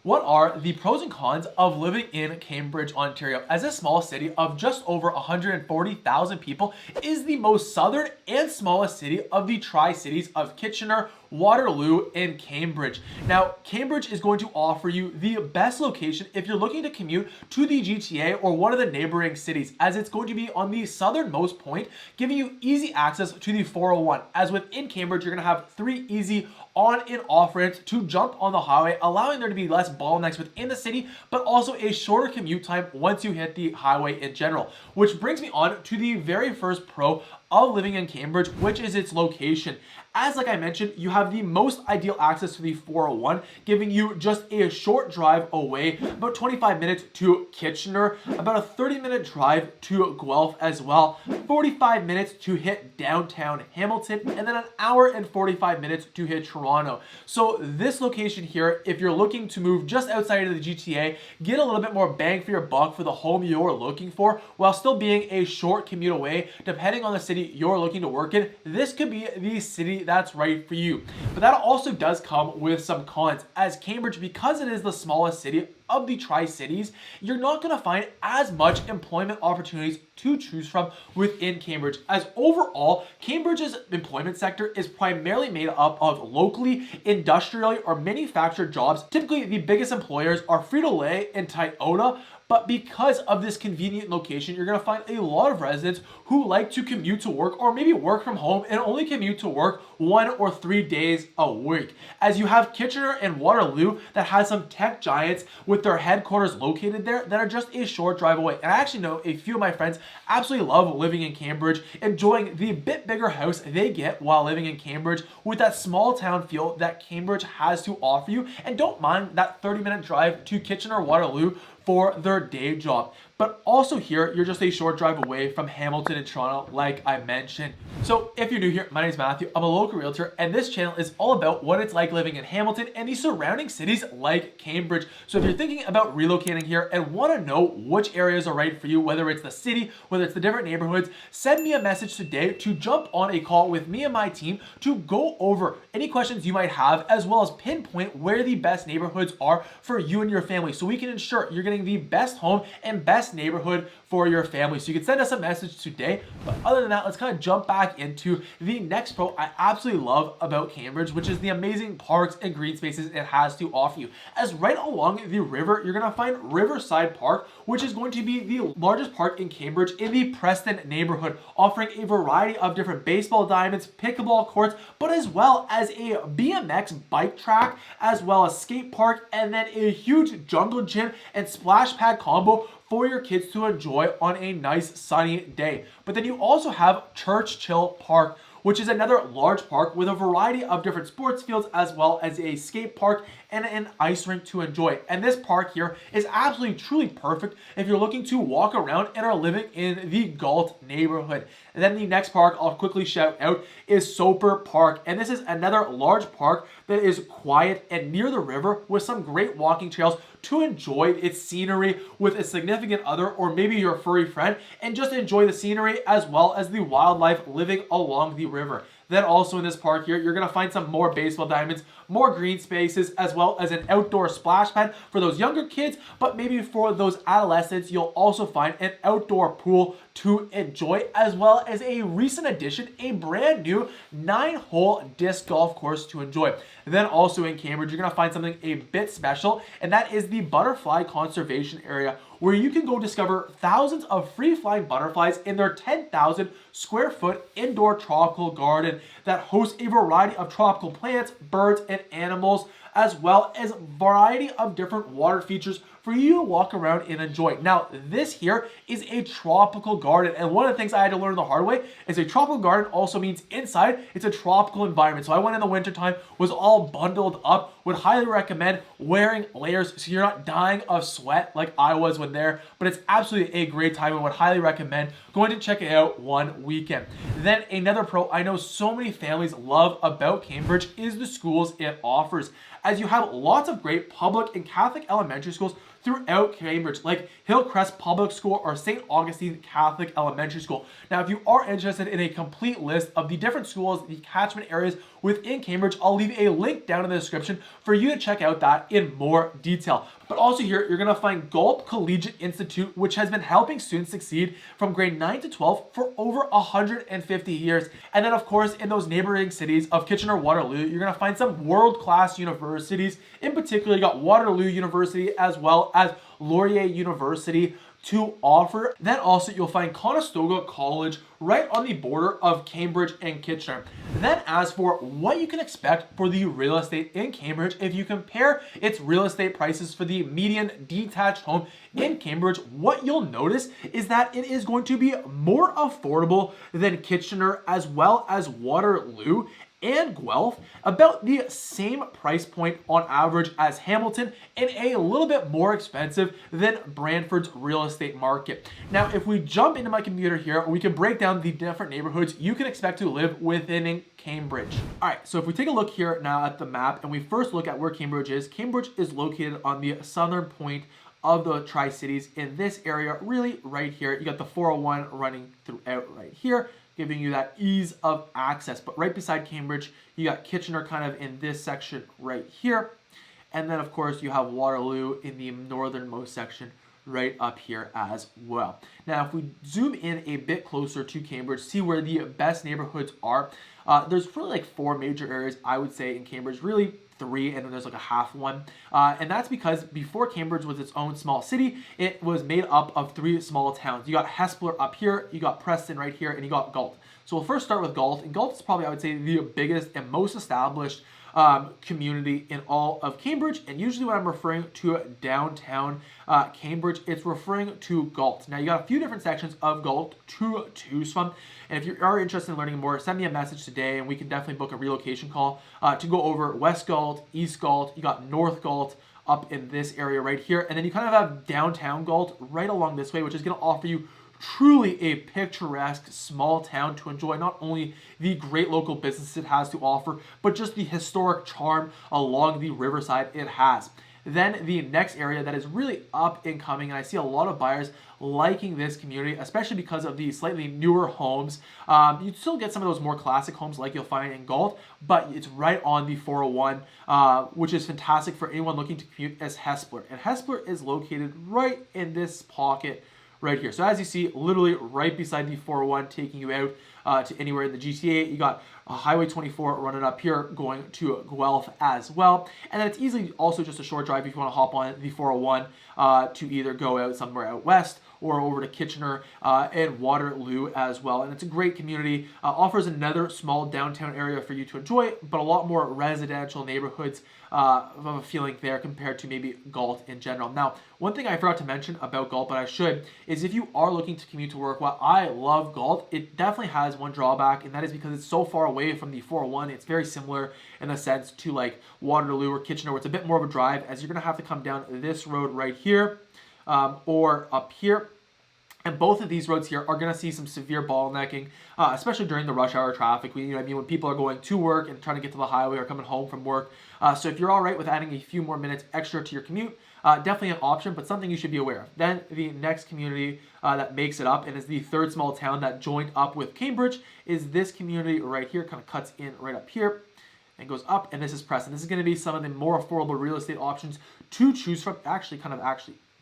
What are the pros and cons of living in Cambridge, Ontario? As a small city of just over 140,000 people, is the most southern and smallest city of the Tri-Cities of Kitchener, Waterloo, and Cambridge. Now, Cambridge is going to offer you the best location if you're looking to commute to the GTA or one of the neighboring cities, as it's going to be on the southernmost point, giving you easy access to the 401. As within Cambridge, you're going to have 3 easy on and off ramps to jump on the highway, allowing there to be less bottlenecks within the city, but also a shorter commute time once you hit the highway in general. Which brings me on to the very first pro of living in Cambridge, which is its location. As like I mentioned, you have the most ideal access to the 401, giving you just a short drive away, about 25 minutes to Kitchener, about a 30-minute drive to Guelph as well, 45 minutes to hit downtown Hamilton, and then an hour and 45 minutes to hit Toronto. So this location here, if you're looking to move just outside of the GTA, get a little bit more bang for your buck for the home you're looking for, while still being a short commute away, depending on the city you're looking to work in, this could be the city that's right for you. But that also does come with some cons, as Cambridge, because it is the smallest city of the Tri-Cities, you're not going to find as much employment opportunities to choose from within Cambridge, as overall Cambridge's employment sector is primarily made up of locally, industrially, or manufactured jobs. Typically the biggest employers are Frito-Lay and Toyota, but because of this convenient location, you're going to find a lot of residents who like to commute to work or maybe work from home and only commute to work 1 or 3 days a week. As you have Kitchener and Waterloo that has some tech giants with their headquarters located there that are just a short drive away. And I actually know a few of my friends absolutely love living in Cambridge, enjoying the bit bigger house they get while living in Cambridge with that small town feel that Cambridge has to offer you, and don't mind that 30-minute drive to Kitchener, Waterloo for their day job. But also here, you're just a short drive away from Hamilton and Toronto, like I mentioned. So if you're new here, my name is Matthew. I'm a local realtor, and this channel is all about what it's like living in Hamilton and the surrounding cities like Cambridge. So if you're thinking about relocating here and want to know which areas are right for you, whether it's the city, whether it's the different neighborhoods, send me a message today to jump on a call with me and my team to go over any questions you might have, as well as pinpoint where the best neighborhoods are for you and your family, so we can ensure you're getting the best home and best neighborhood for your family. So you can send us a message today. But other than that, let's kind of jump back into the next pro I absolutely love about Cambridge, which is the amazing parks and green spaces it has to offer you. As right along the river, you're going to find Riverside Park, which is going to be the largest park in Cambridge in the Preston neighborhood, offering a variety of different baseball diamonds, pickleball courts, but as well as a BMX bike track, as well as skate park, and then a huge jungle gym and splash pad combo for your kids to enjoy on a nice sunny day. But then you also have Churchill Park, which is another large park with a variety of different sports fields, as well as a skate park and an ice rink to enjoy. And this park here is absolutely truly perfect if you're looking to walk around and are living in the Galt neighborhood. And then the next park I'll quickly shout out is Soper Park, and this is another large park that is quiet and near the river with some great walking trails to enjoy its scenery with a significant other or maybe your furry friend, and just enjoy the scenery as well as the wildlife living along the river. Then also in this park here, you're going to find some more baseball diamonds, more green spaces, as well as an outdoor splash pad for those younger kids, but maybe for those adolescents, you'll also find an outdoor pool to enjoy, as well as a recent addition, a brand new 9-hole disc golf course to enjoy. Then also in Cambridge, you're going to find something a bit special, and that is the Butterfly Conservation Area, where you can go discover thousands of free-flying butterflies in their 10,000 square foot indoor tropical garden that hosts a variety of tropical plants, birds, and animals, as well as a variety of different water features for you to walk around and enjoy. Now, this here is a tropical garden, and one of the things I had to learn the hard way is a tropical garden also means inside it's a tropical environment. So I went in the wintertime, was all bundled up, would highly recommend wearing layers so you're not dying of sweat like I was when there, but it's absolutely a great time and would highly recommend going to check it out one weekend. Then another pro I know so many families love about Cambridge is the schools it offers, as you have lots of great public and Catholic elementary schools throughout Cambridge, like Hillcrest Public School or St. Augustine Catholic Elementary School. Now, if you are interested in a complete list of the different schools, the catchment areas within Cambridge. I'll leave a link down in the description for you to check out that in more detail. But also here, you're going to find Galt Collegiate Institute, which has been helping students succeed from grade 9 to 12 for over 150 years. And then, of course, in those neighboring cities of Kitchener-Waterloo, you're going to find some world-class universities. In particular, you got Waterloo University as well as Laurier University to offer. Then also you'll find Conestoga College right on the border of Cambridge and Kitchener. Then as for what you can expect for the real estate in Cambridge, if you compare its real estate prices for the median detached home in Cambridge, what you'll notice is that it is going to be more affordable than Kitchener as well as Waterloo and Guelph, about the same price point on average as Hamilton, and a little bit more expensive than Brantford's real estate market. Now, if we jump into my computer here, we can break down the different neighborhoods you can expect to live within in Cambridge. All right, so if we take a look here now at the map and we first look at where Cambridge is located on the southern point of the Tri-Cities in this area, really right here. You got the 401 running throughout right here, giving you that ease of access. But right beside Cambridge, you got Kitchener kind of in this section right here. And then, of course, you have Waterloo in the northernmost section right up here as well. Now, if we zoom in a bit closer to Cambridge, see where the best neighborhoods are. There's really like 4 major areas, I would say, in Cambridge. Really 3, and then there's like a half one. And that's because before Cambridge was its own small city, it was made up of 3 small towns. You got Hespeler up here, you got Preston right here, and you got Galt. So we'll first start with Galt. And Galt is probably, I would say, the biggest and most established community in all of Cambridge. And usually when I'm referring to downtown Cambridge, it's referring to Galt. Now, you got a few different sections of Galt to choose from. And if you are interested in learning more, send me a message today and we can definitely book a relocation call to go over West Galt, East Galt, you got North Galt up in this area right here. And then you kind of have downtown Galt right along this way, which is going to offer you truly a picturesque small town to enjoy not only the great local business it has to offer, but just the historic charm along the riverside it has. Then the next area that is really up and coming, and I see a lot of buyers liking this community, especially because of the slightly newer homes. You still get some of those more classic homes like you'll find in Galt, but it's right on the 401, which is fantastic for anyone looking to commute as Hespeler. And Hespeler is located right in this pocket right here. So as you see, literally right beside the 401, taking you out to anywhere in the GTA. You got Highway 24 running up here, going to Guelph as well. And then it's easily also just a short drive if you want to hop on the 401 to either go out somewhere out west or over to Kitchener and Waterloo as well. And it's a great community, offers another small downtown area for you to enjoy, but a lot more residential neighborhoods of a feeling there compared to maybe Galt in general. Now, one thing I forgot to mention about Galt, but I should, is if you are looking to commute to work, while I love Galt, it definitely has one drawback, and that is because it's so far away from the 401. It's very similar in a sense to like Waterloo or Kitchener, where it's a bit more of a drive, as you're going to have to come down this road right here or up here. And both of these roads here are going to see some severe bottlenecking, especially during the rush hour traffic. When people are going to work and trying to get to the highway or coming home from work. So if you're all right with adding a few more minutes extra to your commute, definitely an option, but something you should be aware of. Then the next community that makes it up and is the third small town that joined up with Cambridge is this community right here, kind of cuts in right up here and goes up, and this is Preston. This is going to be some of the more affordable real estate options to choose from. Actually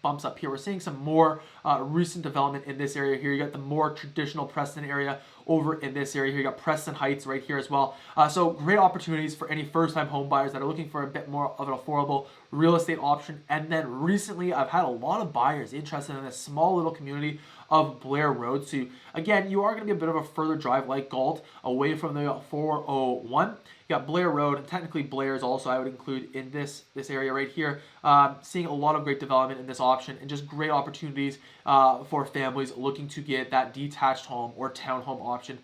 bumps up here. We're seeing some more recent development in this area here. You got the more traditional Preston area over in this area here. You got Preston Heights right here as well. So great opportunities for any first-time home buyers that are looking for a bit more of an affordable real estate option. And then recently, I've had a lot of buyers interested in this small little community of Blair Road. So again, you are going to be a bit of a further drive like Galt away from the 401. You got Blair Road, and technically Blair is also, I would include in this area right here. Seeing a lot of great development in this option and just great opportunities for families looking to get that detached home or townhome option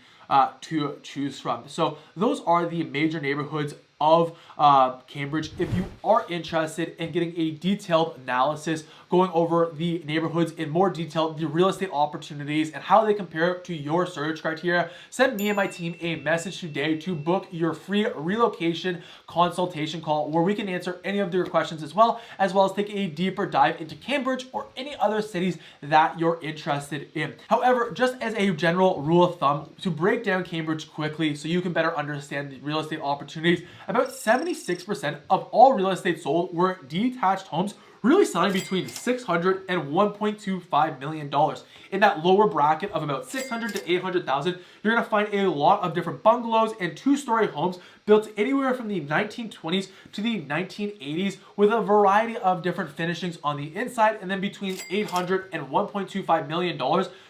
to choose from. So those are the major neighborhoods of Cambridge if you are interested in getting a detailed analysis going over the neighborhoods in more detail, the real estate opportunities, and how they compare to your search criteria. Send me and my team a message today to book your free relocation consultation call where we can answer any of your questions as well as take a deeper dive into Cambridge or any other cities that you're interested in. However, just as a general rule of thumb, to break down Cambridge quickly so you can better understand the real estate opportunities, about 76% of all real estate sold were detached homes, really selling between $600 and $1.25 million. In that lower bracket of about $600 to $800,000, you're gonna find a lot of different bungalows and two-story homes built anywhere from the 1920s to the 1980s with a variety of different finishings on the inside. And then between $800 and $1.25 million,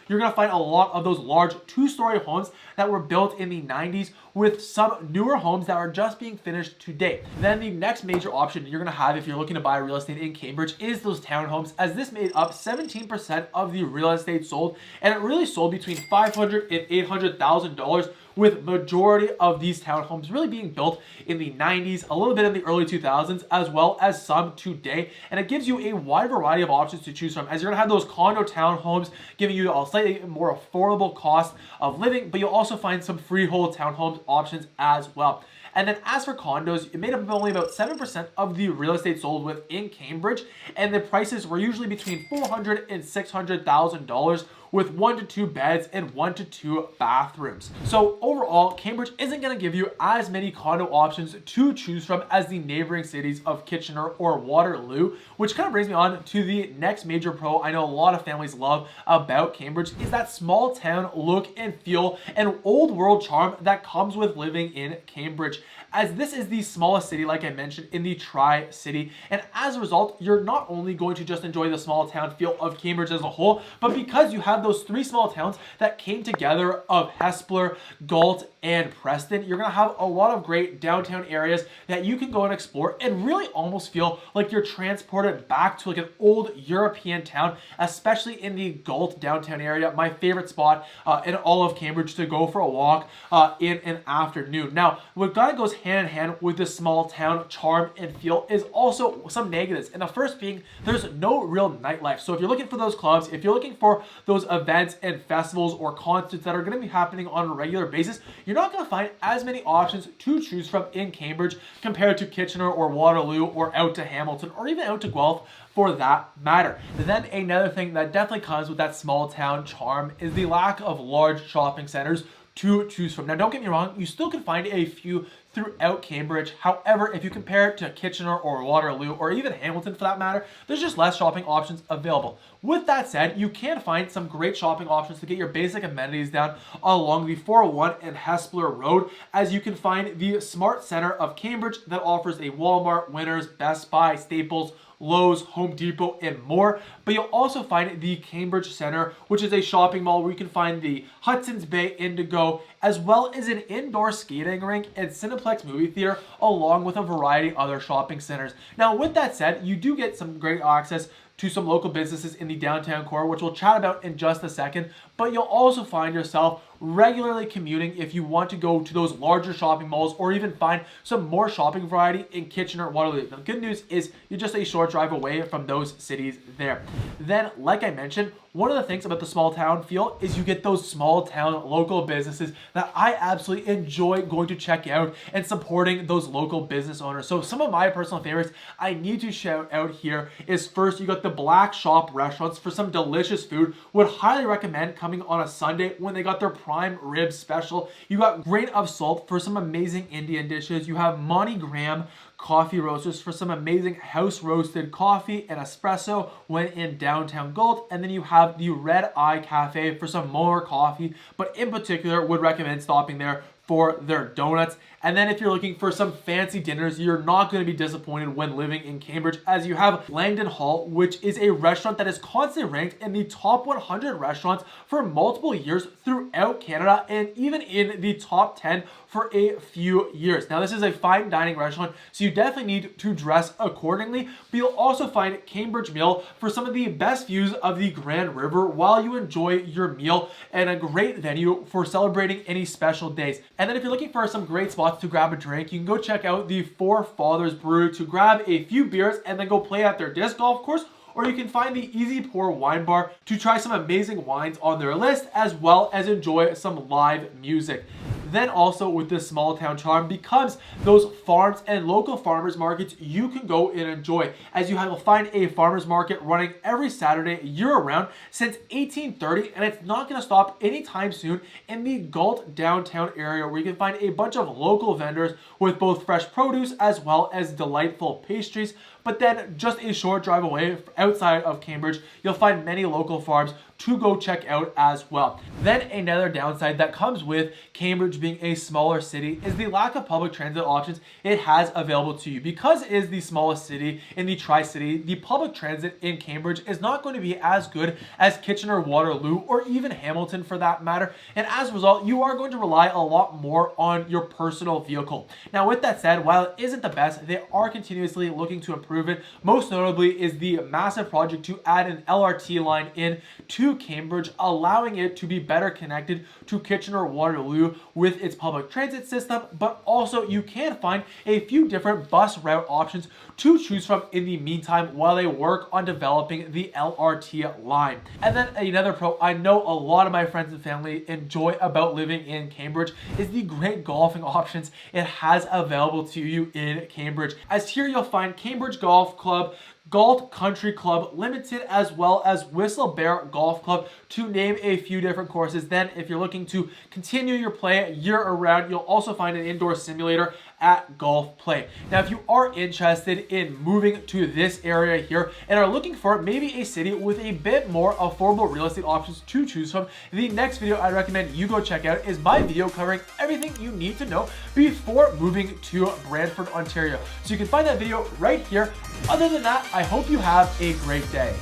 you're gonna find a lot of those large two-story homes that were built in the 90s with some newer homes that are just being finished today. Then the next major option you're gonna have if you're looking to buy real estate in Cambridge is those townhomes, as this made up 17% of the real estate sold, and it really sold between $500,000 and $800,000, with majority of these townhomes really being built in the 90s, a little bit in the early 2000s, as well as some today. And it gives you a wide variety of options to choose from, as you're gonna have those condo townhomes giving you a slightly more affordable cost of living, but you'll also find some freehold townhomes options as well. And then as for condos, it made up only about 7% of the real estate sold within Cambridge, and the prices were usually between $400,000 and $600,000, with 1 to 2 beds and 1 to 2 bathrooms. So overall, Cambridge isn't going to give you as many condo options to choose from as the neighboring cities of Kitchener or Waterloo, which kind of brings me on to the next major pro I know a lot of families love about Cambridge is that small town look and feel and old world charm that comes with living in Cambridge, as this is the smallest city, like I mentioned, in the Tri-City. And as a result, you're not only going to just enjoy the small town feel of Cambridge as a whole, but because you have those 3 small towns that came together of Hespeler, Galt, and Preston, you're going to have a lot of great downtown areas that you can go and explore and really almost feel like you're transported back to like an old European town, especially in the Galt downtown area, my favorite spot in all of Cambridge to go for a walk in an afternoon. Now, what kind of goes hand in hand with this small town charm and feel is also some negatives. And the first being, there's no real nightlife. So if you're looking for those clubs, if you're looking for those events and festivals or concerts that are going to be happening on a regular basis, you're not going to find as many options to choose from in Cambridge compared to Kitchener or Waterloo or out to Hamilton or even out to Guelph for that matter. Then another thing that definitely comes with that small town charm is the lack of large shopping centers to choose from. Now, don't get me wrong, you still can find a few throughout Cambridge. However, if you compare it to Kitchener or Waterloo or even Hamilton for that matter, there's just less shopping options available. With that said, you can find some great shopping options to get your basic amenities down along the 401 and Hespeler Road, as you can find the Smart Center of Cambridge that offers a Walmart, Winners, Best Buy, Staples, Lowe's, Home Depot, and more. But you'll also find the Cambridge Center, which is a shopping mall where you can find the Hudson's Bay Indigo, as well as an indoor skating rink and Cineplex movie theater, along with a variety of other shopping centers. Now, with that said, you do get some great access to some local businesses in the downtown core, which we'll chat about in just a second, but you'll also find yourself regularly commuting if you want to go to those larger shopping malls or even find some more shopping variety in Kitchener, Waterloo. The good news is you're just a short drive away from those cities there. Then, like I mentioned, one of the things about the small town feel is you get those small town local businesses that I absolutely enjoy going to check out and supporting those local business owners. So some of my personal favorites I need to shout out here is, first, you got the Black Shop restaurants for some delicious food. Would highly recommend coming on a Sunday when they got their prime rib special. You got Grain of Salt for some amazing Indian dishes. You have Monty Graham Coffee Roasters for some amazing house roasted coffee and espresso when in downtown Galt. And then you have the Red Eye Cafe for some more coffee, but in particular would recommend stopping there for their donuts. And then if you're looking for some fancy dinners, you're not going to be disappointed when living in Cambridge, as you have Langdon Hall, which is a restaurant that is constantly ranked in the top 100 restaurants for multiple years throughout Canada, and even in the top 10 for a few years. Now, this is a fine dining restaurant, so you definitely need to dress accordingly, but you'll also find Cambridge Mill for some of the best views of the Grand River while you enjoy your meal, and a great venue for celebrating any special days. And then if you're looking for some great spots to grab a drink, you can go check out the Four Fathers Brewery to grab a few beers and then go play at their disc golf course. Or you can find the Easy Pour Wine Bar to try some amazing wines on their list, as well as enjoy some live music. Then also with this small town charm becomes those farms and local farmers markets you can go and enjoy, as you will find a farmers market running every Saturday year round since 1830, and it's not going to stop anytime soon in the Galt downtown area, where you can find a bunch of local vendors with both fresh produce as well as delightful pastries. But then just a short drive away outside of Cambridge, you'll find many local farms to go check out as well. Then another downside that comes with Cambridge being a smaller city is the lack of public transit options it has available to you. Because it is the smallest city in the Tri-City, the public transit in Cambridge is not going to be as good as Kitchener, Waterloo, or even Hamilton for that matter. And as a result, you are going to rely a lot more on your personal vehicle. Now, with that said, while it isn't the best, they are continuously looking to improve it. Most notably is the massive project to add an LRT line in to Cambridge, allowing it to be better connected to Kitchener, Waterloo with its public transit system. But also you can find a few different bus route options to choose from in the meantime while they work on developing the LRT line. And then another pro I know a lot of my friends and family enjoy about living in Cambridge is the great golfing options it has available to you in Cambridge, as here you'll find Cambridge Golf Club, Galt Country Club Limited, as well as Whistle Bear Golf Club, to name a few different courses. Then if you're looking to continue your play year around, you'll also find an indoor simulator at Golf Play. Now, if you are interested in moving to this area here and are looking for maybe a city with a bit more affordable real estate options to choose from, the next video I recommend you go check out is my video covering everything you need to know before moving to Brantford, Ontario. So you can find that video right here. Other than that, I hope you have a great day.